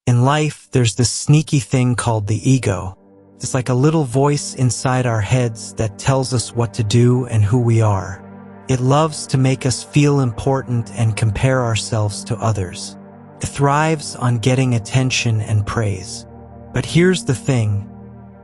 In life, there's this sneaky thing called the ego. It's like a little voice inside our heads that tells us what to do and who we are. It loves to make us feel important and compare ourselves to others. It thrives on getting attention and praise. But here's the thing.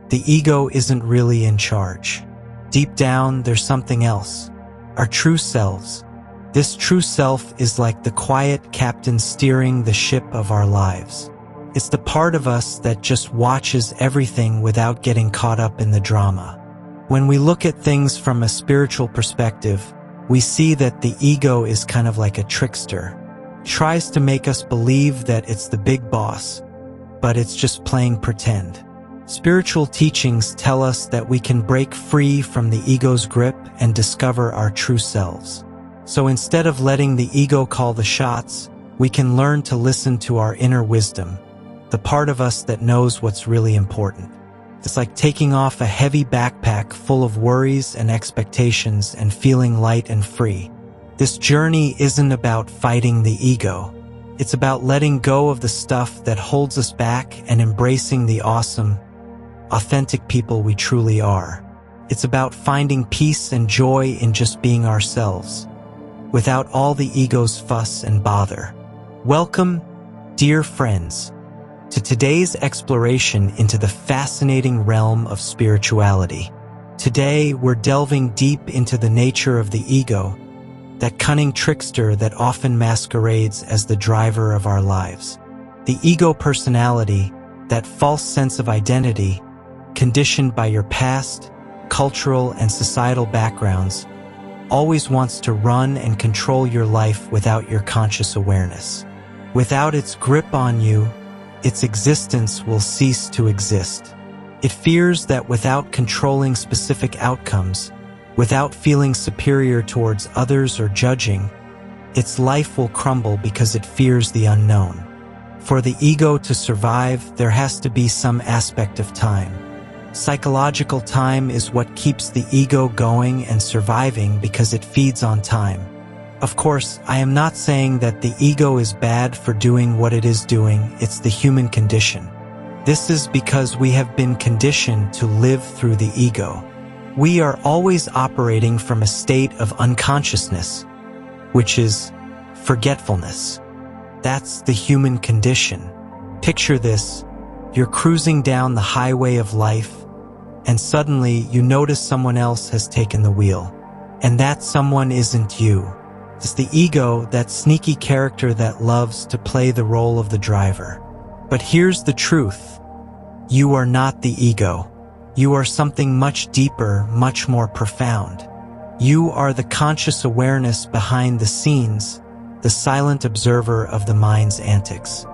The ego isn't really in charge. Deep down, there's something else. Our true selves. This true self is like the quiet captain steering the ship of our lives. It's the part of us that just watches everything without getting caught up in the drama. When we look at things from a spiritual perspective, we see that the ego is kind of like a trickster. It tries to make us believe that it's the big boss, but it's just playing pretend. Spiritual teachings tell us that we can break free from the ego's grip and discover our true selves. So instead of letting the ego call the shots, we can learn to listen to our inner wisdom, the part of us that knows what's really important. It's like taking off a heavy backpack full of worries and expectations and feeling light and free. This journey isn't about fighting the ego. It's about letting go of the stuff that holds us back and embracing the awesome, authentic people we truly are. It's about finding peace and joy in just being ourselves, without all the ego's fuss and bother. Welcome, dear friends, to today's exploration into the fascinating realm of spirituality. Today, we're delving deep into the nature of the ego, that cunning trickster that often masquerades as the driver of our lives. The ego personality, that false sense of identity, conditioned by your past, cultural, and societal backgrounds, always wants to run and control your life without your conscious awareness. Without its grip on you, its existence will cease to exist. It fears that without controlling specific outcomes, without feeling superior towards others or judging, its life will crumble because it fears the unknown. For the ego to survive, there has to be some aspect of time. Psychological time is what keeps the ego going and surviving because it feeds on time. Of course, I am not saying that the ego is bad for doing what it is doing, it's the human condition. This is because we have been conditioned to live through the ego. We are always operating from a state of unconsciousness, which is forgetfulness. That's the human condition. Picture this, you're cruising down the highway of life, and suddenly you notice someone else has taken the wheel. And that someone isn't you. It's the ego, that sneaky character that loves to play the role of the driver. But here's the truth. You are not the ego. You are something much deeper, much more profound. You are the conscious awareness behind the scenes, the silent observer of the mind's antics.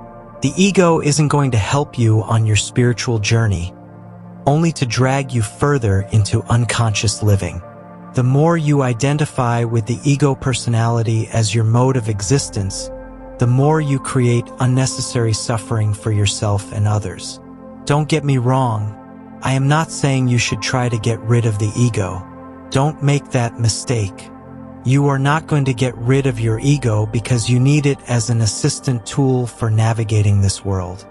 The ego isn't going to help you on your spiritual journey, only to drag you further into unconscious living. The more you identify with the ego personality as your mode of existence, the more you create unnecessary suffering for yourself and others. Don't get me wrong, I am not saying you should try to get rid of the ego. Don't make that mistake. You are not going to get rid of your ego because you need it as an assistant tool for navigating this world.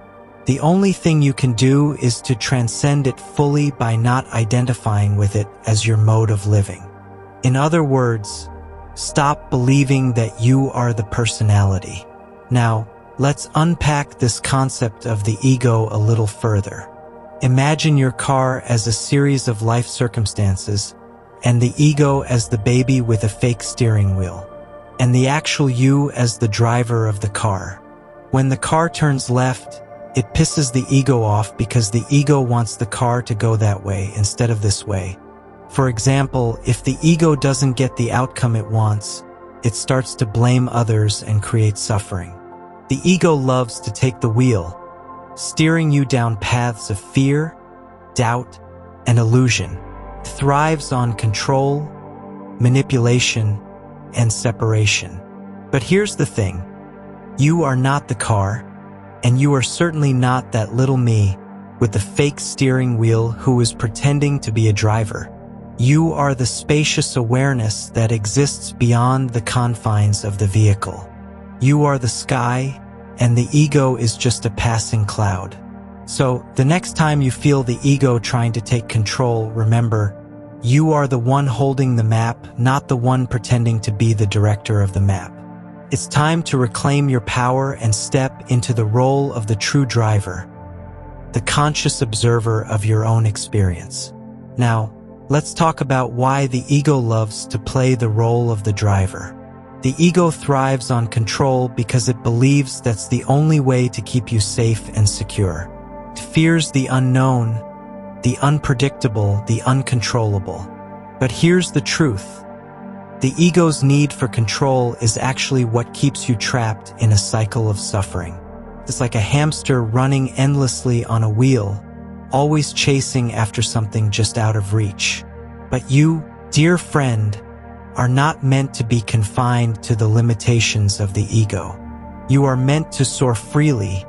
The only thing you can do is to transcend it fully by not identifying with it as your mode of living. In other words, stop believing that you are the personality. Now, let's unpack this concept of the ego a little further. Imagine your car as a series of life circumstances, and the ego as the baby with a fake steering wheel, and the actual you as the driver of the car. When the car turns left, it pisses the ego off because the ego wants the car to go that way instead of this way. For example, if the ego doesn't get the outcome it wants, it starts to blame others and create suffering. The ego loves to take the wheel, steering you down paths of fear, doubt, and illusion. It thrives on control, manipulation, and separation. But here's the thing. You are not the car, and you are certainly not that little me with the fake steering wheel who is pretending to be a driver. You are the spacious awareness that exists beyond the confines of the vehicle. You are the sky, and the ego is just a passing cloud. So, the next time you feel the ego trying to take control, remember, you are the one holding the map, not the one pretending to be the director of the map. It's time to reclaim your power and step into the role of the true driver, the conscious observer of your own experience. Now, let's talk about why the ego loves to play the role of the driver. The ego thrives on control because it believes that's the only way to keep you safe and secure. It fears the unknown, the unpredictable, the uncontrollable. But here's the truth. The ego's need for control is actually what keeps you trapped in a cycle of suffering. It's like a hamster running endlessly on a wheel, always chasing after something just out of reach. But you, dear friend, are not meant to be confined to the limitations of the ego. You are meant to soar freely,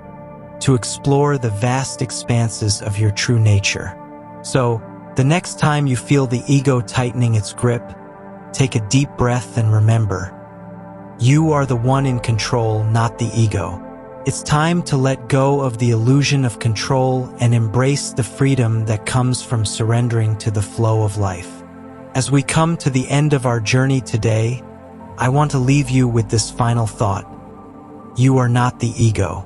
to explore the vast expanses of your true nature. So, the next time you feel the ego tightening its grip, take a deep breath and remember, you are the one in control, not the ego. It's time to let go of the illusion of control and embrace the freedom that comes from surrendering to the flow of life. As we come to the end of our journey today, I want to leave you with this final thought. You are not the ego.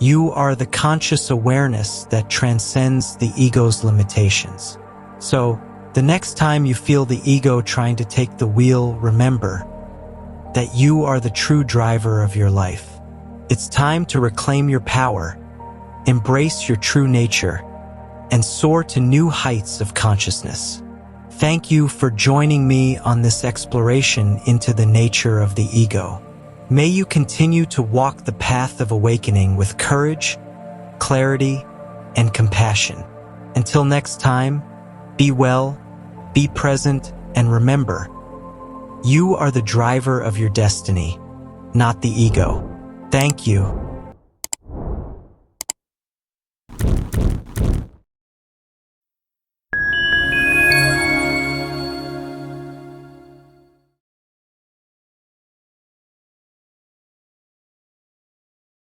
You are the conscious awareness that transcends the ego's limitations. So, the next time you feel the ego trying to take the wheel, remember that you are the true driver of your life. It's time to reclaim your power, embrace your true nature, and soar to new heights of consciousness. Thank you for joining me on this exploration into the nature of the ego. May you continue to walk the path of awakening with courage, clarity, and compassion. Until next time, be well, be present, and remember, you are the driver of your destiny, not the ego. Thank you.